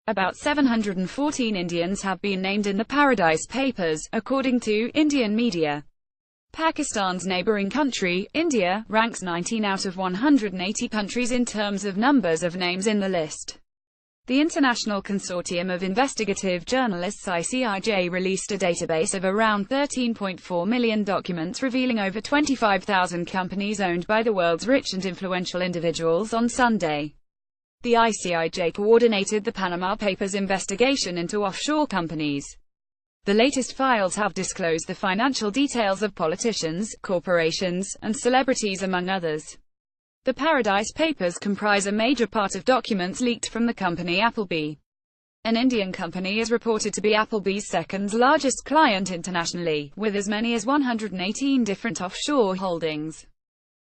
About 714 Indians have been named in the Paradise Papers, according to Indian media. Pakistan's neighboring country, India, ranks 19 out of 180 countries in terms of numbers of names in the list. The International Consortium of Investigative Journalists ICIJ released a database of around 13.4 million documents revealing over 25,000 companies owned by the world's rich and influential individuals on Sunday. The ICIJ coordinated the Panama Papers investigation into offshore companies. The latest files have disclosed the financial details of politicians, corporations, and celebrities among others. The Paradise Papers comprise a major part of documents leaked from the company Appleby. An Indian company is reported to be Appleby's second largest client internationally, with as many as 118 different offshore holdings.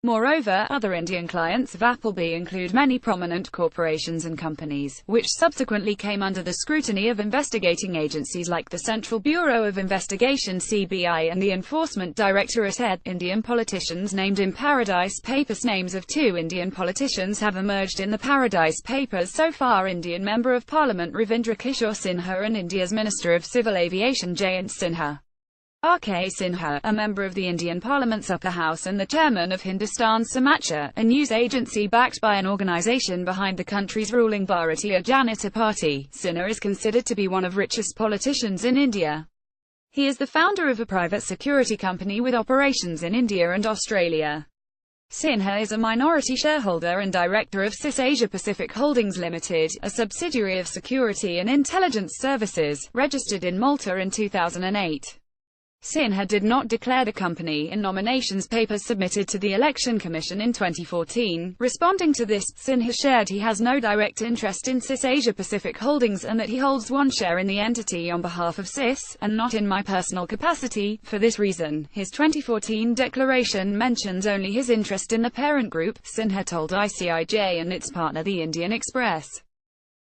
Moreover, other Indian clients of Appleby include many prominent corporations and companies, which subsequently came under the scrutiny of investigating agencies like the Central Bureau of Investigation (CBI) and the Enforcement Directorate. Indian politicians named in Paradise Papers. Names of 2 Indian politicians have emerged in the Paradise Papers so far: Indian Member of Parliament Ravindra Kishore Sinha and India's Minister of Civil Aviation Jayant Sinha. R.K. Sinha, a member of the Indian Parliament's upper house and the chairman of Hindustan Samachar, a news agency backed by an organisation behind the country's ruling Bharatiya Janata Party. Sinha is considered to be one of richest politicians in India. He is the founder of a private security company with operations in India and Australia. Sinha is a minority shareholder and director of CIS Asia Pacific Holdings Limited, a subsidiary of Security and Intelligence Services, registered in Malta in 2008. Sinha did not declare the company in nominations papers submitted to the Election Commission in 2014. Responding to this, Sinha shared he has no direct interest in CIS Asia Pacific Holdings and that he holds 1 share in the entity on behalf of CIS, and not in my personal capacity. For this reason, his 2014 declaration mentions only his interest in the parent group, Sinha told ICIJ and its partner the Indian Express.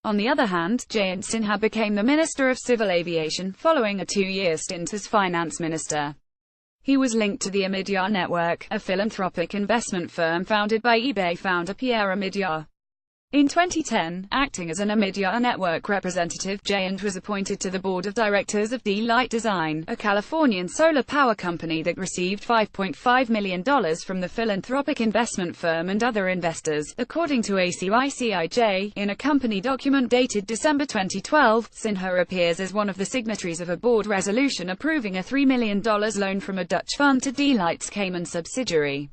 On the other hand, Jayant Sinha became the Minister of Civil Aviation, following a 2-year stint as Finance Minister. He was linked to the Omidyar Network, a philanthropic investment firm founded by eBay founder Pierre Omidyar. In 2010, acting as an Omidyar Network representative, Jayant was appointed to the board of directors of D-Light Design, a Californian solar power company that received $5.5 million from the philanthropic investment firm and other investors, according to ICIJ. In a company document dated December 2012, Sinha appears as one of the signatories of a board resolution approving a $3 million loan from a Dutch fund to D-Light's Cayman subsidiary.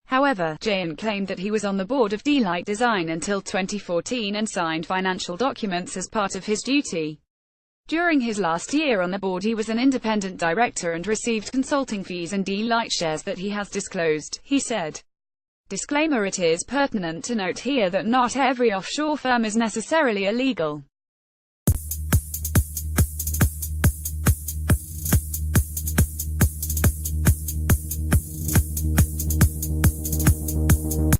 However, Jayant claimed that he was on the board of D-Light Design until 2014 and signed financial documents as part of his duty. During his last year on the board he was an independent director and received consulting fees and D-Light shares that he has disclosed, he said. Disclaimer: it is pertinent to note here that not every offshore firm is necessarily illegal.